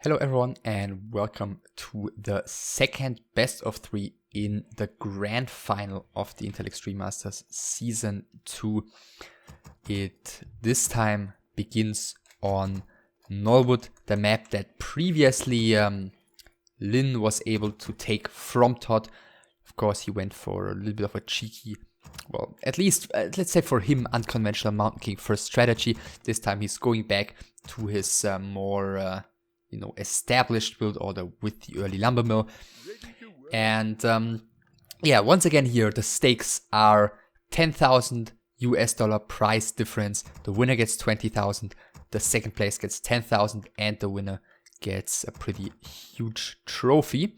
Hello everyone and welcome to the second best of 3 in the grand final of the Intel Extreme Masters Season 2. It this time begins on Norwood, the map that previously Lin was able to take from ToD. Of course, he went for a little bit of a cheeky, well, at least let's say for him, unconventional Mountain King first strategy. This time he's going back to his more established build order with the early lumber mill. And yeah, once again here, the stakes are $10,000 US price difference. The winner gets 20,000, the second place gets 10,000, and the winner gets a pretty huge trophy.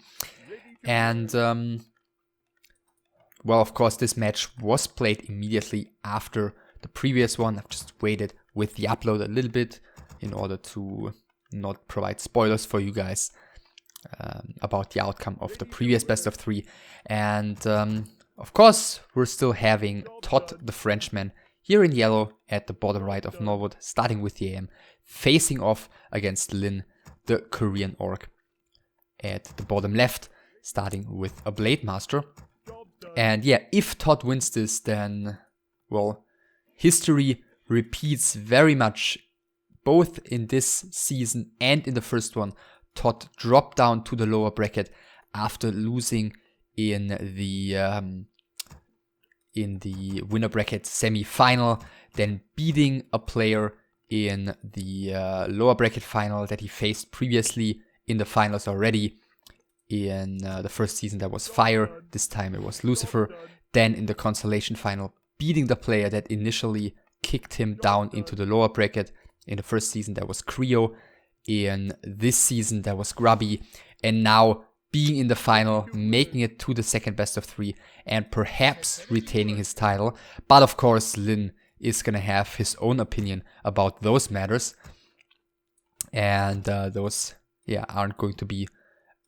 And well, of course, this match was played immediately after the previous one. I've just waited with the upload a little bit in order to not provide spoilers for you guys about the outcome of the previous best of 3. And of course, we're still having ToD the Frenchman here in yellow at the bottom right of Norwood, starting with the IEM, facing off against Lin, the Korean orc, at the bottom left, starting with a Blade Master. And yeah, if ToD wins this, then, well, history repeats very much. Both in this season and in the first one, ToD dropped down to the lower bracket after losing in the winner bracket semi-final, then beating a player in the lower bracket final that he faced previously in the finals already. In the first season that was Fire, this time it was Lucifer. Then in the consolation final, beating the player that initially kicked him down into the lower bracket. In the first season, that was Creo. In this season, that was Grubby. And now, being in the final, making it to the second best of 3, and perhaps retaining his title. But of course, Lin is going to have his own opinion about those matters. And those, aren't going to be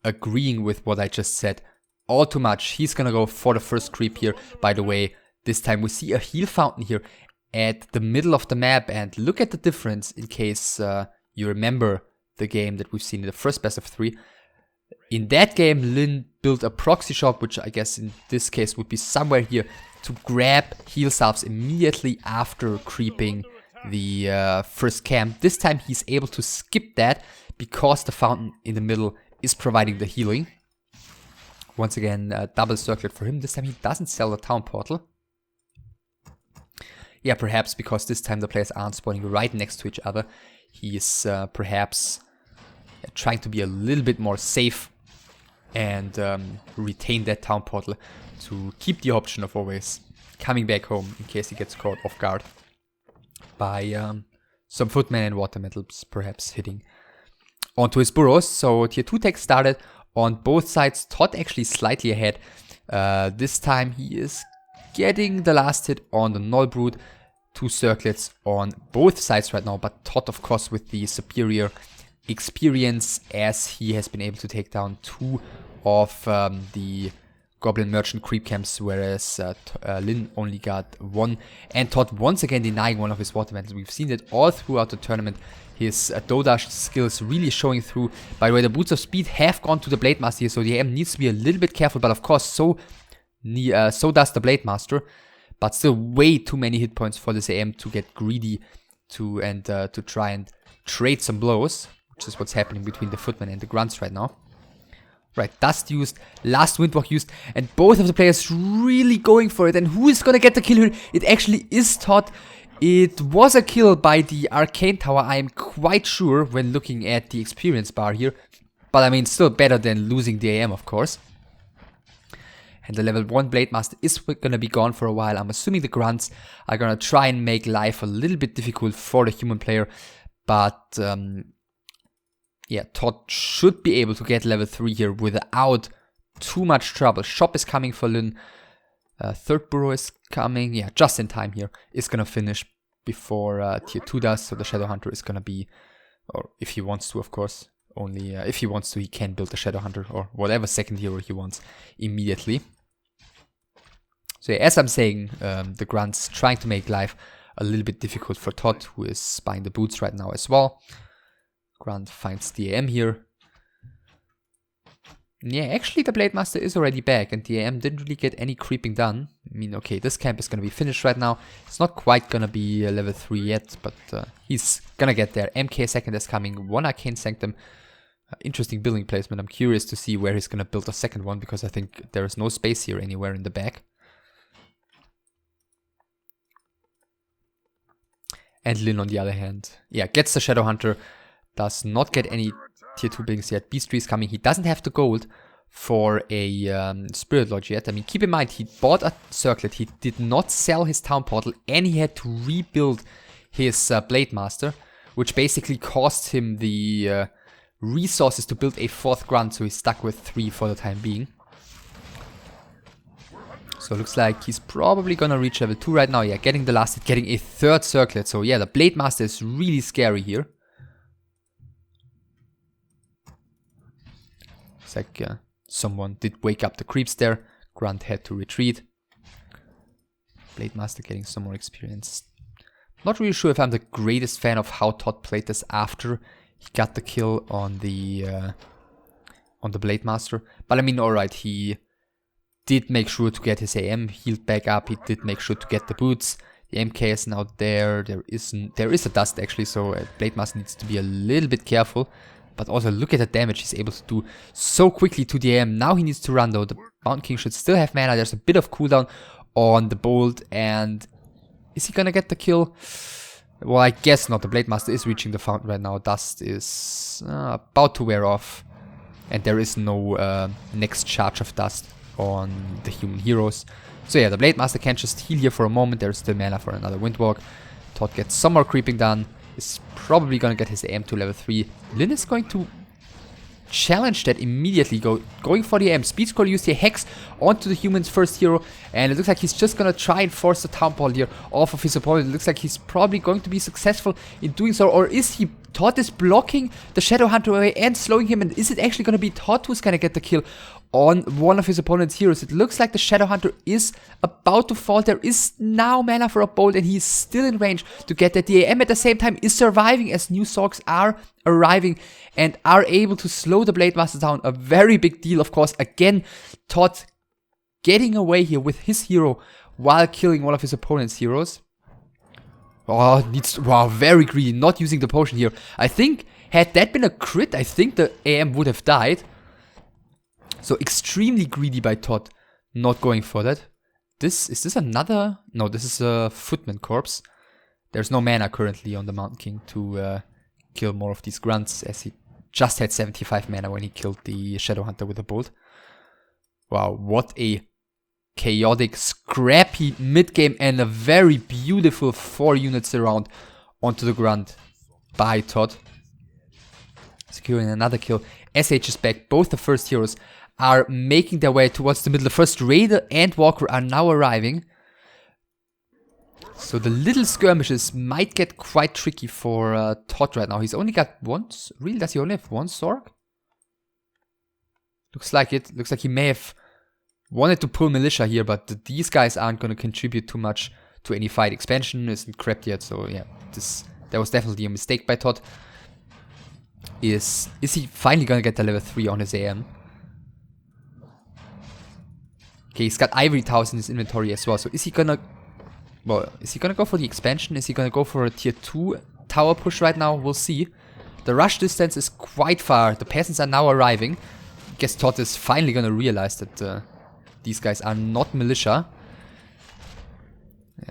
agreeing with what I just said all too much. He's going to go for the first creep here. By the way, this time we see a heal fountain here at the middle of the map, and look at the difference in case you remember the game that we've seen in the first best of 3. In that game, Lin built a proxy shop, which I guess in this case would be somewhere here, to grab heal salves immediately after creeping the first camp. This time he's able to skip that because the fountain in the middle is providing the healing. Once again, double circlet for him. This time he doesn't sell the town portal. Yeah, perhaps because this time the players aren't spawning right next to each other. He's perhaps trying to be a little bit more safe and retain that town portal to keep the option of always coming back home in case he gets caught off guard by some footmen and water metals perhaps hitting onto his burrows. So tier 2 tech started on both sides. ToD actually slightly ahead. This time he is getting the last hit on the Null Brood. 2 circlets on both sides right now, but ToD of course with the superior experience, as he has been able to take down 2 of the Goblin Merchant creep camps, whereas Lin only got 1. And ToD once again denying one of his water metals. We've seen it all throughout the tournament. His Dodash skills really showing through. By the way, the Boots of Speed have gone to the Blade Master here, so the AM needs to be a little bit careful, but of course so does the Blade Master. But still way too many hit points for this AM to get greedy to try and trade some blows, which is what's happening between the Footmen and the Grunts right now. Right, Dust used, last Windwalk used, and both of the players really going for it. And who is gonna get the kill here? It actually is ToD. It was a kill by the Arcane Tower, I am quite sure, when looking at the experience bar here. But I mean, still better than losing the AM, of course. And the level 1 Blade Master is gonna be gone for a while. I'm assuming the Grunts are gonna try and make life a little bit difficult for the human player. But yeah, ToD should be able to get level 3 here without too much trouble. Shop is coming for Lin. Third burrow is coming. Yeah, just in time here. Is gonna finish before tier 2 does. So the Shadow Hunter is gonna be, or if he wants to, of course. Only if he wants to, he can build a Shadow Hunter or whatever second hero he wants immediately. So yeah, as I'm saying, the Grunts trying to make life a little bit difficult for ToD, who is buying the boots right now as well. Grunt finds the AM here, Yeah, actually the Blade Master is already back and the AM didn't really get any creeping done. I mean, okay, this camp is gonna be finished right now. It's not quite gonna be level 3 yet, but he's gonna get there. MK second is coming, 1 Arcane Sanctum. Interesting building placement. I'm curious to see where he's gonna build a second one because I think there is no space here anywhere in the back. And Lin on the other hand, yeah, gets the Shadow Hunter. Does not get any tier 2 buildings yet. Beast 3 is coming. He doesn't have the gold for a Spirit Lodge yet. I mean, keep in mind, he bought a Circlet. He did not sell his Town Portal and he had to rebuild his Blade Master, which basically cost him the resources to build a 4th Grunt, so he's stuck with 3 for the time being. So looks like he's probably gonna reach level 2 right now. Yeah, getting the last hit, getting a 3rd Circlet. So yeah, the Blade Master is really scary here. Looks like someone did wake up the creeps there. Grunt had to retreat. Blade Master getting some more experience. Not really sure if I'm the greatest fan of how ToD played this after he got the kill on the Blade Master. But I mean, alright, he did make sure to get his AM healed back up. He did make sure to get the boots. The MK is now there. There is a dust actually, so Blade Master needs to be a little bit careful. But also look at the damage he's able to do so quickly to the AM. Now he needs to run though. The Mountain King should still have mana. There's a bit of cooldown on the Bolt. And is he gonna get the kill? Well, I guess not. The Blade Master is reaching the fountain right now. Dust is about to wear off. And there is no next charge of dust on the human heroes. So yeah, the Blade Master can just heal here for a moment. There's still mana for another Windwalk. ToD gets some more creeping done. Is probably gonna get his AM to level 3. Lin is going to challenge that immediately, going for the AM. Speed Scroll, use the Hex onto the human's first hero, and it looks like he's just gonna try and force the Town Portal here off of his opponent. It looks like he's probably going to be successful in doing so, or is he? ToD is blocking the Shadow Hunter away and slowing him, and is it actually gonna be ToD who's gonna get the kill on one of his opponent's heroes? It looks like the Shadow Hunter is about to fall. There is now mana for a bolt and he's still in range to get that. The AM at the same time is surviving as new Sorks are arriving and are able to slow the Blade Master down. A very big deal, of course. Again, ToD getting away here with his hero while killing one of his opponent's heroes. Oh, wow, very greedy, not using the potion here. I think, had that been a crit, I think the AM would have died. So extremely greedy by ToD, not going for that. Is this another? No, this is a Footman Corpse. There's no mana currently on the Mountain King to kill more of these grunts, as he just had 75 mana when he killed the Shadow Hunter with a bolt. Wow, what a chaotic, scrappy mid-game and a very beautiful 4 units around onto the grunt by ToD. Securing another kill. SH is back. Both the first heroes are making their way towards the middle. The first Raider and Walker are now arriving. So the little skirmishes might get quite tricky for ToD right now. He's only got one. Really? Does he only have one Sork? Looks like it. Looks like he may have wanted to pull Militia here, but these guys aren't going to contribute too much to any fight. Expansion isn't crept yet, so yeah, that was definitely a mistake by ToD. Is he finally going to get the level 3 on his AM? Okay, he's got Ivory Towers in his inventory as well, so is he gonna... Well, is he gonna go for the expansion? Is he gonna go for a tier 2 tower push right now? We'll see. The rush distance is quite far. The peasants are now arriving. I guess ToD is finally gonna realize that these guys are not militia.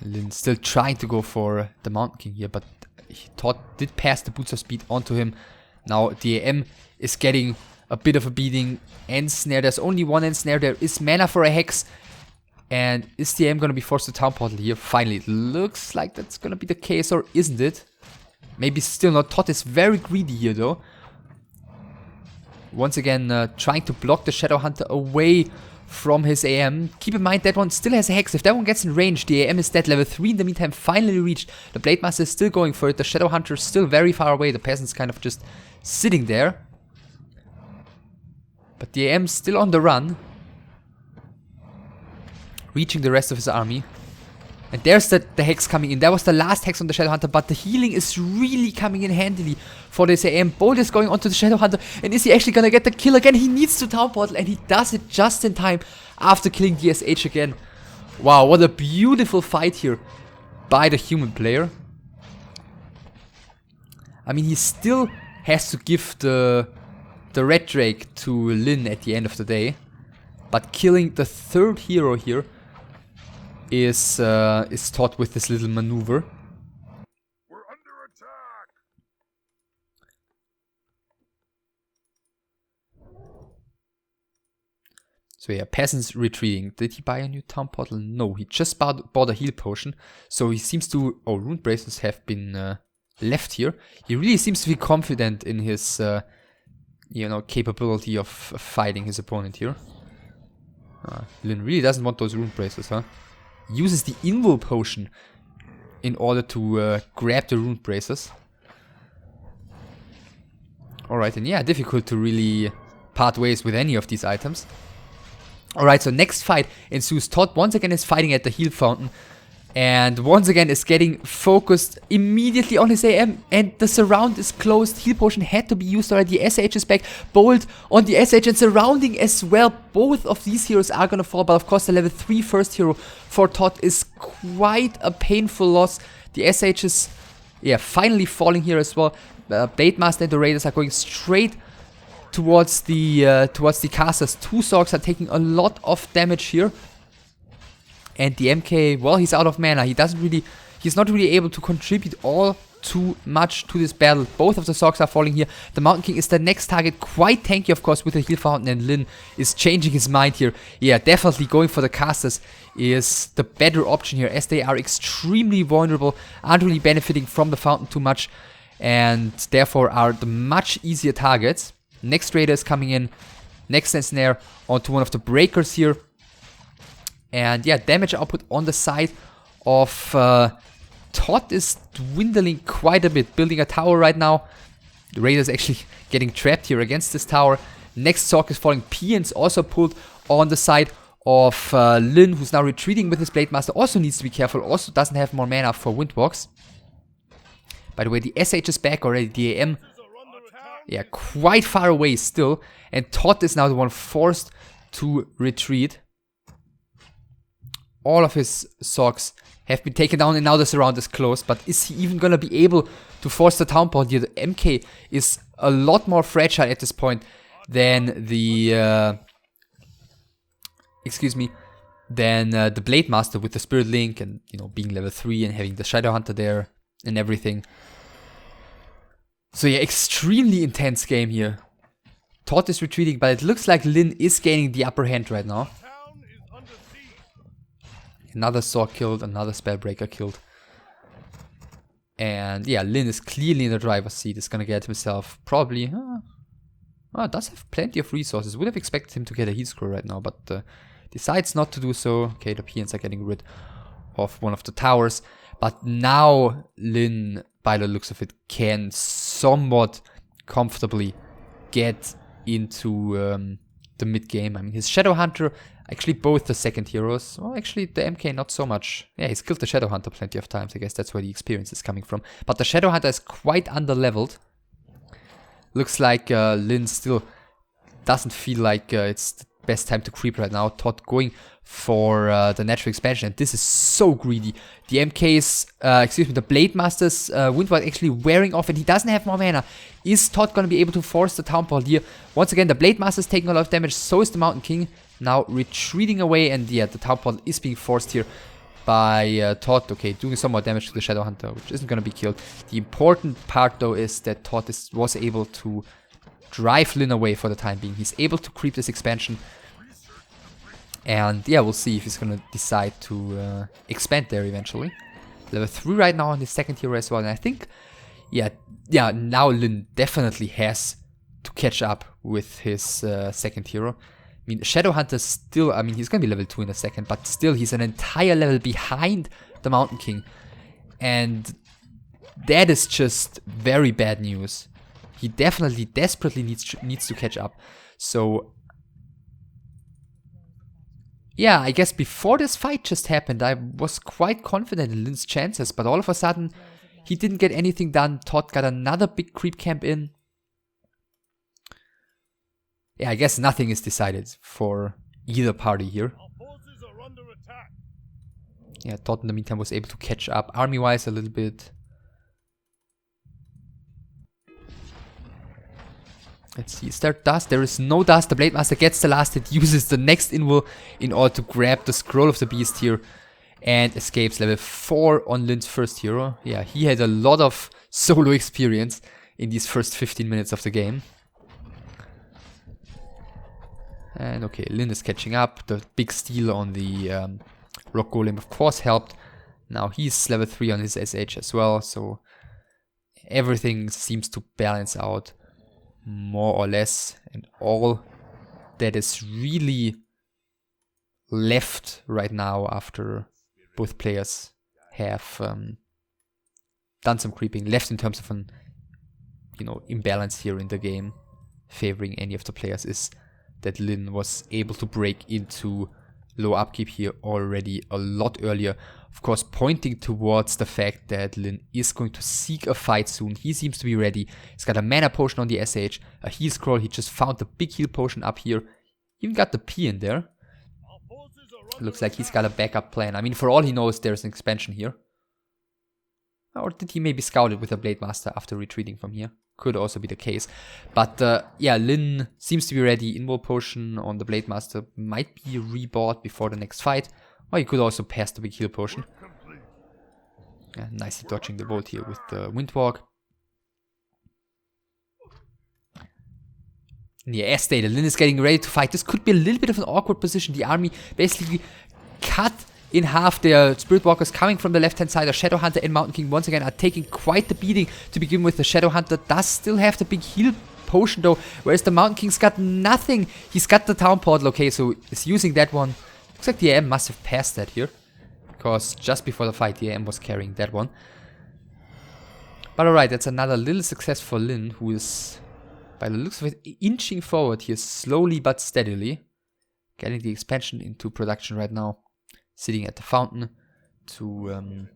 Lin's still trying to go for the Mountain King here, but ToD did pass the Boots of Speed onto him. Now the AM is getting a bit of a beating. End snare, there's only one end snare. There is mana for a Hex. And is the AM gonna be forced to Town Portal here? Finally, it looks like that's gonna be the case, or isn't it? Maybe still not. ToD is very greedy here though. Once again, trying to block the Shadow Hunter away from his AM. Keep in mind that one still has a Hex. If that one gets in range, the AM is dead. Level 3 in the meantime finally reached. The Blade Master is still going for it. The Shadow Hunter is still very far away. The peasant's kind of just sitting there. But the AM is still on the run. Reaching the rest of his army. And there's the Hex coming in. That was the last Hex on the Shadowhunter, but the healing is really coming in handily for this IEM. Bolt is going onto the Shadowhunter, and is he actually gonna get the kill again? He needs to Town Portal, and he does it just in time after killing the SH again. Wow, what a beautiful fight here by the human player. I mean, he still has to give the Red Drake to Lin at the end of the day, but killing the third hero here is taught with this little maneuver. We're under attack. So yeah, Peasant's retreating. Did he buy a new town portal? No, he just bought a heal potion. So he seems to... Oh, rune bracelets have been left here. He really seems to be confident in his, you know, capability of fighting his opponent here. Lin really doesn't want those rune bracelets, huh? Uses the invul potion in order to grab the rune braces. Alright, and yeah, difficult to really part ways with any of these items. Alright, so next fight ensues. ToD once again is fighting at the heal fountain. And once again is getting focused immediately on his IEM. And the surround is closed. Heal potion had to be used already. SH is back. Bolt on the SH and surrounding as well. Both of these heroes are gonna fall. But of course the level 3 first hero for ToD is quite a painful loss. The SH is, yeah, finally falling here as well. Blade Master and the Raiders are going straight towards the casters. Two Sorks are taking a lot of damage here. And the MK, well, he's out of mana. He's not really able to contribute all too much to this battle. Both of the Sorks are falling here. The Mountain King is the next target. Quite tanky, of course, with the heal fountain. And Lin is changing his mind here. Yeah, definitely going for the casters is the better option here, as they are extremely vulnerable, aren't really benefiting from the fountain too much, and therefore are the much easier targets. Next Raider is coming in. Next Snare onto one of the breakers here. And yeah, damage output on the side of ToD is dwindling quite a bit. Building a tower right now. The Raider is actually getting trapped here against this tower. Next Sork is falling. Pian's also pulled on the side of Lin, who's now retreating with his Blade Master. Also needs to be careful. Also doesn't have more mana for Windwalks. By the way, the SH is back already. The IEM, yeah, quite far away still. And ToD is now the one forced to retreat. All of his Sorks have been taken down and now the surround is closed. But is he even gonna be able to force the town portal here? The MK is a lot more fragile at this point than the... the Blade Master with the Spirit Link and, you know, being level 3 and having the Shadowhunter there and everything. So yeah, extremely intense game here. ToD is retreating, but it looks like Lin is gaining the upper hand right now. Another Sork killed, another Spellbreaker killed. And yeah, Lin is clearly in the driver's seat. Is gonna get himself probably... does have plenty of resources. Would have expected him to get a heat scroll right now, but decides not to do so. Okay, the Pians are getting rid of one of the towers. But now Lin, by the looks of it, can somewhat comfortably get into the mid game. I mean, his Shadowhunter, actually both the second heroes. Well, actually the MK not so much. Yeah, he's killed the Shadowhunter plenty of times. I guess that's where the experience is coming from. But the Shadowhunter is quite underleveled. Looks like Lin still doesn't feel like it's the best time to creep right now. ToD going for the natural expansion, and this is so greedy. The MK's, the Blade Master's Windward actually wearing off, and he doesn't have more mana. Is ToD gonna be able to force the town portal here? Once again, the Blade Master's taking a lot of damage, so is the Mountain King. Now retreating away, and yeah, the town portal is being forced here by ToD. Okay, doing some more damage to the Shadowhunter, which isn't gonna be killed. The important part though is that ToD was able to drive Lin away for the time being. He's able to creep this expansion. And yeah, we'll see if he's gonna decide to expand there eventually. Level 3 right now on his second hero as well. And I think, yeah, now Lin definitely has to catch up with his second hero. I mean, Shadowhunter still, I mean, he's gonna be level 2 in a second, but still he's an entire level behind the Mountain King. And that is just very bad news. He definitely, desperately needs to catch up. So yeah, I guess before this fight just happened, I was quite confident in Lin's chances, but all of a sudden, he didn't get anything done. ToD got another big creep camp in. Yeah, I guess nothing is decided for either party here. Yeah, ToD in the meantime was able to catch up army-wise a little bit. Let's see, is there dust? There is no dust. The Blade Master gets the last hit, uses the next invul in order to grab the Scroll of the Beast here and escapes level 4 on Lin's first hero. Yeah, he had a lot of solo experience in these first 15 minutes of the game. And okay, Lin is catching up. The big steal on the Rock Golem of course helped. Now he's level 3 on his SH as well, so everything seems to balance out more or less, and all that is really left right now after both players have done some creeping left in terms of an imbalance here in the game favoring any of the players is that Lin was able to break into low upkeep here already a lot earlier. Of course, pointing towards the fact that Lin is going to seek a fight soon. He seems to be ready. He's got a mana potion on the SH, a heal scroll. He just found the big heal potion up here. Even got the P in there. Looks like he's got a backup plan. I mean, for all he knows, there's an expansion here. Or did he maybe scout it with a Blade Master after retreating from here? Could also be the case. But yeah, Lin seems to be ready. Invul potion on the Blade Master might be rebought before the next fight. Or he could also pass the big heal potion. Yeah, nicely dodging the bolt here with the Windwalk. Yeah, as stated, Lin is getting ready to fight. This could be a little bit of an awkward position. The army basically cut in half. Their Spirit Walkers coming from the left-hand side. The Shadow Hunter and Mountain King once again are taking quite the beating to begin with. The Shadow Hunter does still have the big heal potion though, whereas the Mountain King's got nothing. He's got the Town Portal, okay, so he's using that one. Looks like the IEM must have passed that here, because just before the fight, the IEM was carrying that one. But alright, that's another little success for Lin, who is, by the looks of it, inching forward here slowly but steadily. Getting the expansion into production right now. Sitting at the fountain to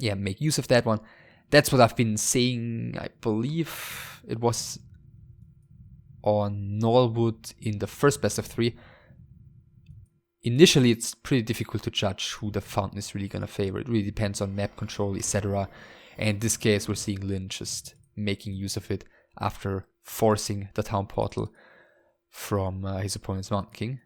yeah, make use of that one. That's what I've been saying, I believe it was on Norwood in the first best of 3. Initially, it's pretty difficult to judge who the fountain is really gonna favor. It really depends on map control, etc. And in this case, we're seeing Lin just making use of it after forcing the town portal from his opponent's Mountain King.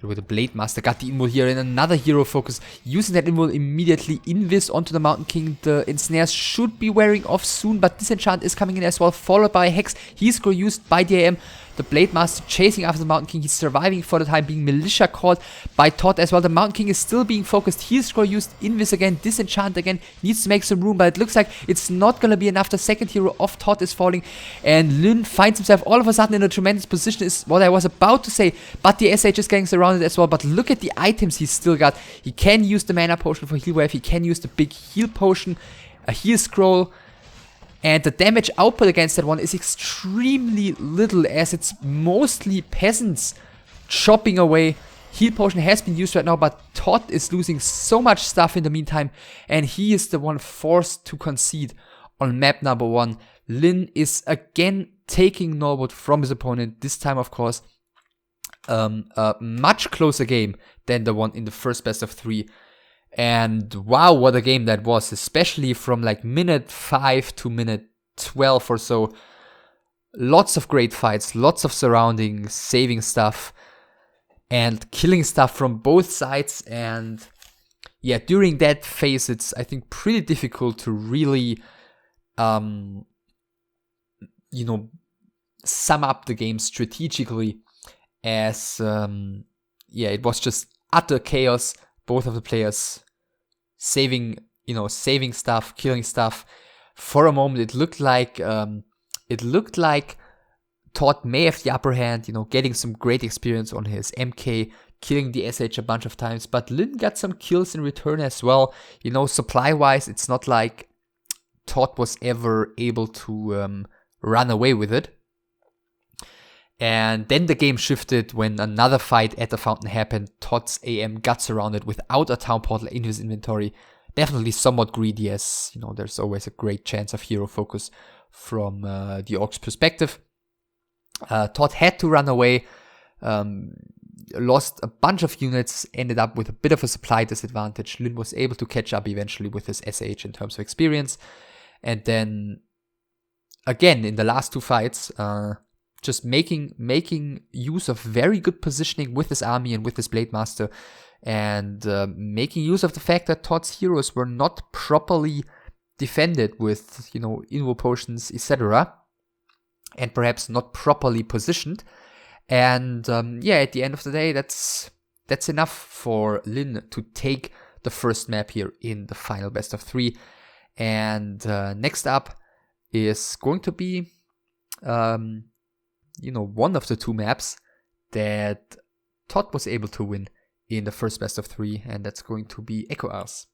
With the Blade Master, got the invul here and another hero focus. Using that invul immediately invis onto the Mountain King. The ensnares should be wearing off soon, but Disenchant is coming in as well, followed by a Hex. He's used by the IEM. The Blade Master chasing after the Mountain King. He's surviving for the time being. Militia caught by ToD as well. The Mountain King is still being focused. Heal Scroll used. Invis again. Disenchant again. Needs to make some room, but it looks like it's not going to be enough. The second hero of ToD is falling. And Lin finds himself all of a sudden in a tremendous position, is what I was about to say. But the SH is getting surrounded as well. But look at the items he's still got. He can use the mana potion for heal wave. He can use the big heal potion. A heal scroll. And the damage output against that one is extremely little, as it's mostly peasants chopping away. Heal potion has been used right now, but ToD is losing so much stuff in the meantime, and he is the one forced to concede on map number 1. Lin is again taking Norwood from his opponent, this time of course a much closer game than the one in the first best of 3. And wow, what a game that was, especially from like minute 5 to minute 12 or so. Lots of great fights, lots of surrounding, saving stuff, and killing stuff from both sides. And yeah, during that phase, it's, I think, pretty difficult to really, you know, sum up the game strategically, as, yeah, it was just utter chaos. Both of the players saving stuff, killing stuff. For a moment, it looked like ToD may have the upper hand, you know, getting some great experience on his MK, killing the SH a bunch of times. But Lin got some kills in return as well. You know, supply-wise, it's not like ToD was ever able to run away with it. And then the game shifted when another fight at the fountain happened. ToD's AM got surrounded without a town portal in his inventory. Definitely somewhat greedy, as you know, there's always a great chance of hero focus from the Orc's perspective. ToD had to run away, lost a bunch of units, ended up with a bit of a supply disadvantage. Lin was able to catch up eventually with his SH in terms of experience. And then, again, in the last two fights, just making use of very good positioning with his army and with his Blade Master, and making use of the fact that ToD's heroes were not properly defended with, you know, invo potions, etc., and perhaps not properly positioned. And yeah, at the end of the day, that's enough for Lin to take the first map here in the final best of 3. And next up is going to be, you know, one of the two maps that ToD was able to win in the first best of 3, and that's going to be Echo Hours.